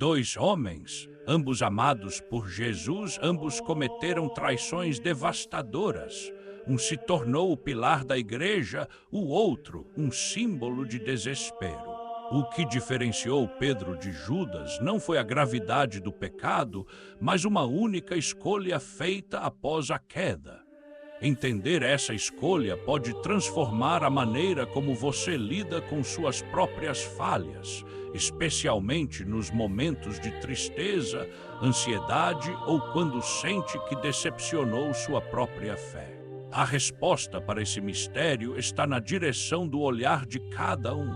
Dois homens, ambos amados por Jesus, ambos cometeram traições devastadoras. Um se tornou o pilar da igreja, o outro, um símbolo de desespero. O que diferenciou Pedro de Judas não foi a gravidade do pecado, mas uma única escolha feita após a queda. Entender essa escolha pode transformar a maneira como você lida com suas próprias falhas, especialmente nos momentos de tristeza, ansiedade ou quando sente que decepcionou sua própria fé. A resposta para esse mistério está na direção do olhar de cada um,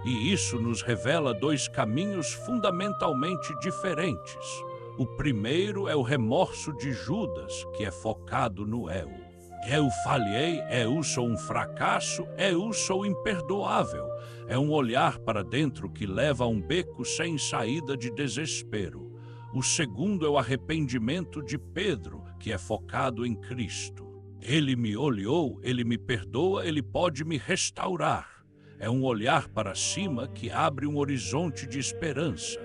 e isso nos revela dois caminhos fundamentalmente diferentes. O primeiro é o remorso de Judas, que é focado no eu. Eu falhei, eu sou um fracasso, eu sou imperdoável. É um olhar para dentro que leva a um beco sem saída de desespero. O segundo é o arrependimento de Pedro, que é focado em Cristo. Ele me olhou, ele me perdoa, ele pode me restaurar. É um olhar para cima que abre um horizonte de esperança.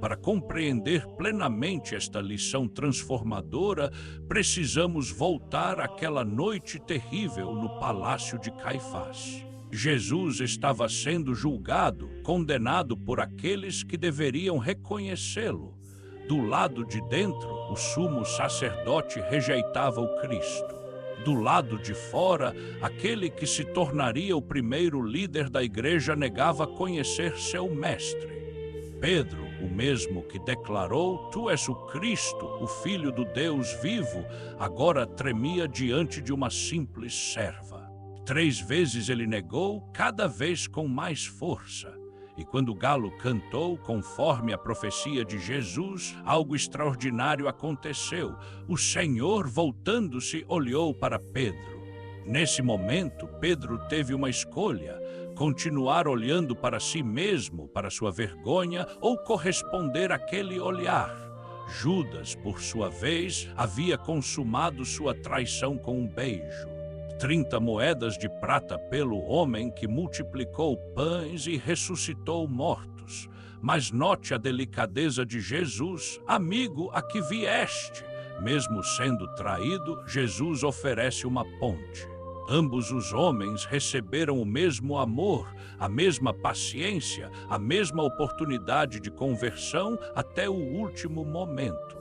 Para compreender plenamente esta lição transformadora, precisamos voltar àquela noite terrível no palácio de Caifás. Jesus estava sendo julgado, condenado por aqueles que deveriam reconhecê-lo. Do lado de dentro, o sumo sacerdote rejeitava o Cristo. Do lado de fora, aquele que se tornaria o primeiro líder da igreja negava conhecer seu mestre. Pedro, o mesmo que declarou, "Tu és o Cristo, o Filho do Deus vivo", agora tremia diante de uma simples serva. 3 vezes ele negou, cada vez com mais força. E quando o galo cantou, conforme a profecia de Jesus, algo extraordinário aconteceu. O Senhor, voltando-se, olhou para Pedro. Nesse momento, Pedro teve uma escolha: continuar olhando para si mesmo, para sua vergonha, ou corresponder àquele olhar. Judas, por sua vez, havia consumado sua traição com um beijo. 30 moedas de prata pelo homem que multiplicou pães e ressuscitou mortos. Mas note a delicadeza de Jesus: "Amigo, a que vieste?" Mesmo sendo traído, Jesus oferece uma ponte. Ambos os homens receberam o mesmo amor, a mesma paciência, a mesma oportunidade de conversão até o último momento.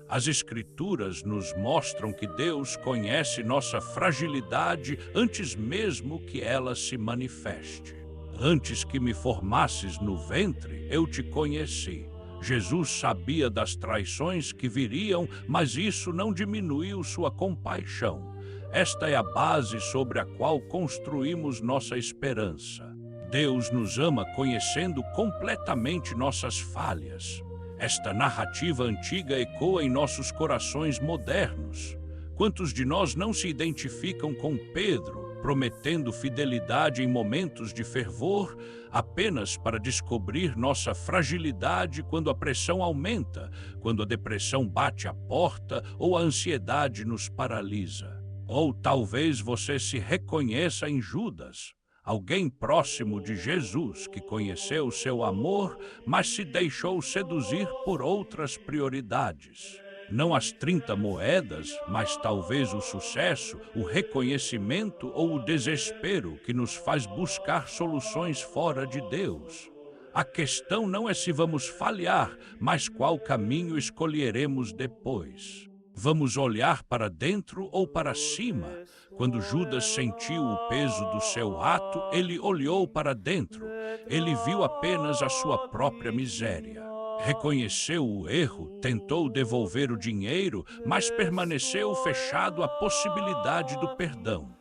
As Escrituras nos mostram que Deus conhece nossa fragilidade antes mesmo que ela se manifeste. "Antes que me formasses no ventre, eu te conheci." Jesus sabia das traições que viriam, mas isso não diminuiu sua compaixão. Esta é a base sobre a qual construímos nossa esperança. Deus nos ama conhecendo completamente nossas falhas. Esta narrativa antiga ecoa em nossos corações modernos. Quantos de nós não se identificam com Pedro, prometendo fidelidade em momentos de fervor, apenas para descobrir nossa fragilidade quando a pressão aumenta, quando a depressão bate à porta ou a ansiedade nos paralisa? Ou talvez você se reconheça em Judas, alguém próximo de Jesus que conheceu seu amor, mas se deixou seduzir por outras prioridades. Não as 30 moedas, mas talvez o sucesso, o reconhecimento ou o desespero que nos faz buscar soluções fora de Deus. A questão não é se vamos falhar, mas qual caminho escolheremos depois. Vamos olhar para dentro ou para cima? Quando Judas sentiu o peso do seu ato, ele olhou para dentro. Ele viu apenas a sua própria miséria. Reconheceu o erro, tentou devolver o dinheiro, mas permaneceu fechado à possibilidade do perdão.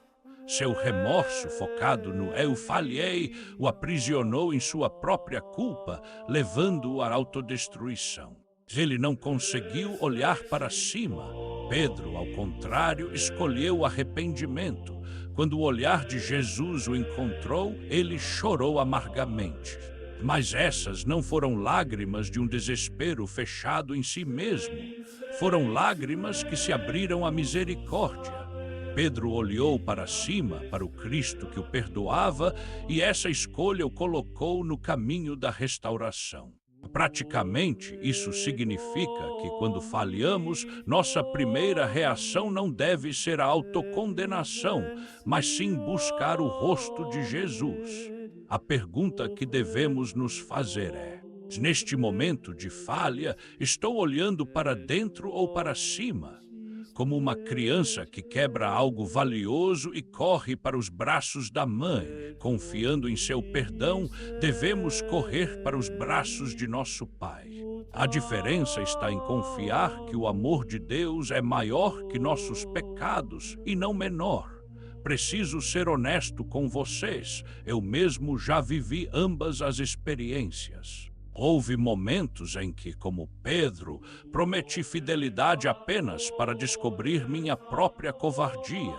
Seu remorso, focado no "eu falhei", o aprisionou em sua própria culpa, levando-o à autodestruição. Ele não conseguiu olhar para cima. Pedro, ao contrário, escolheu o arrependimento. Quando o olhar de Jesus o encontrou, ele chorou amargamente. Mas essas não foram lágrimas de um desespero fechado em si mesmo. Foram lágrimas que se abriram à misericórdia. Pedro olhou para cima, para o Cristo que o perdoava, e essa escolha o colocou no caminho da restauração. Praticamente, isso significa que, quando falhamos, nossa primeira reação não deve ser a autocondenação, mas sim buscar o rosto de Jesus. A pergunta que devemos nos fazer é: neste momento de falha, estou olhando para dentro ou para cima? Como uma criança que quebra algo valioso e corre para os braços da mãe, confiando em seu perdão, devemos correr para os braços de nosso Pai. A diferença está em confiar que o amor de Deus é maior que nossos pecados e não menor. Preciso ser honesto com vocês, eu mesmo já vivi ambas as experiências. Houve momentos em que, como Pedro, prometi fidelidade apenas para descobrir minha própria covardia.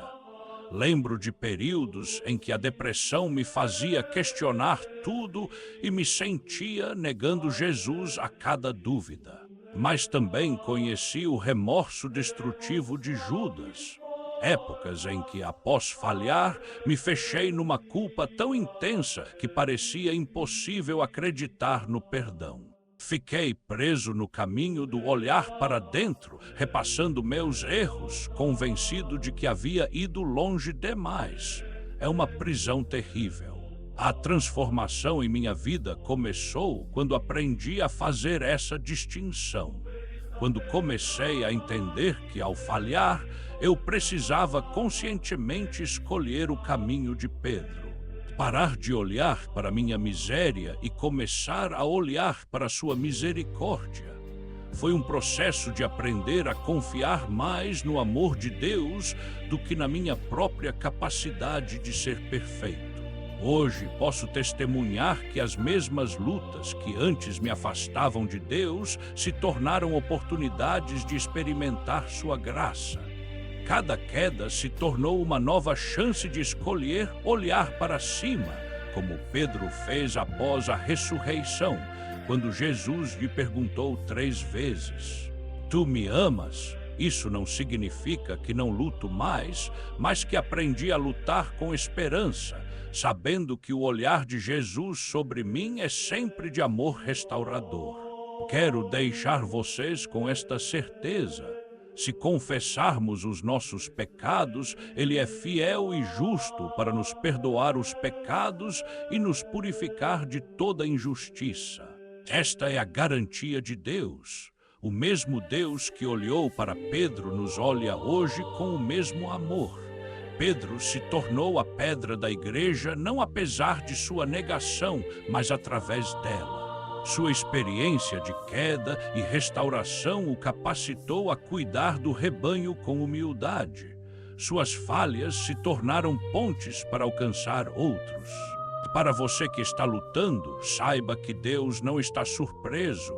Lembro de períodos em que a depressão me fazia questionar tudo e me sentia negando Jesus a cada dúvida. Mas também conheci o remorso destrutivo de Judas. Épocas em que, após falhar, me fechei numa culpa tão intensa que parecia impossível acreditar no perdão. Fiquei preso no caminho do olhar para dentro, repassando meus erros, convencido de que havia ido longe demais. É uma prisão terrível. A transformação em minha vida começou quando aprendi a fazer essa distinção. Quando comecei a entender que, ao falhar, eu precisava conscientemente escolher o caminho de Pedro. Parar de olhar para minha miséria e começar a olhar para sua misericórdia. Foi um processo de aprender a confiar mais no amor de Deus do que na minha própria capacidade de ser perfeito. Hoje posso testemunhar que as mesmas lutas que antes me afastavam de Deus se tornaram oportunidades de experimentar sua graça. Cada queda se tornou uma nova chance de escolher olhar para cima, como Pedro fez após a ressurreição, quando Jesus lhe perguntou 3 vezes: "Tu me amas?" Isso não significa que não luto mais, mas que aprendi a lutar com esperança, sabendo que o olhar de Jesus sobre mim é sempre de amor restaurador. Quero deixar vocês com esta certeza. Se confessarmos os nossos pecados, Ele é fiel e justo para nos perdoar os pecados e nos purificar de toda injustiça. Esta é a garantia de Deus. O mesmo Deus que olhou para Pedro nos olha hoje com o mesmo amor. Pedro se tornou a pedra da igreja não apesar de sua negação, mas através dela. Sua experiência de queda e restauração o capacitou a cuidar do rebanho com humildade. Suas falhas se tornaram pontes para alcançar outros. Para você que está lutando, saiba que Deus não está surpreso.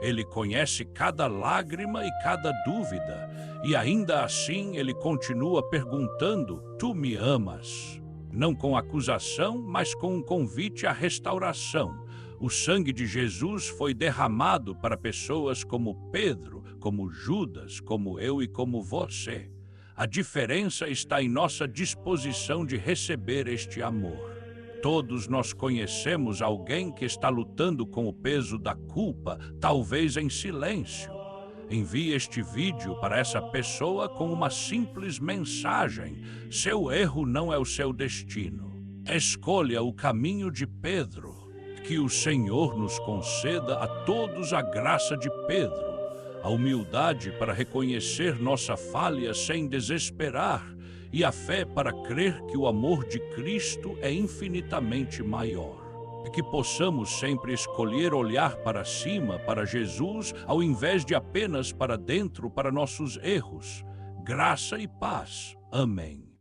Ele conhece cada lágrima e cada dúvida, e ainda assim Ele continua perguntando: "Tu me amas?" Não com acusação, mas com um convite à restauração. O sangue de Jesus foi derramado para pessoas como Pedro, como Judas, como eu e como você. A diferença está em nossa disposição de receber este amor. Todos nós conhecemos alguém que está lutando com o peso da culpa, talvez em silêncio. Envie este vídeo para essa pessoa com uma simples mensagem: seu erro não é o seu destino. Escolha o caminho de Pedro. Que o Senhor nos conceda a todos a graça de Pedro, a humildade para reconhecer nossa falha sem desesperar e a fé para crer que o amor de Cristo é infinitamente maior. Que possamos sempre escolher olhar para cima, para Jesus, ao invés de apenas para dentro, para nossos erros. Graça e paz. Amém.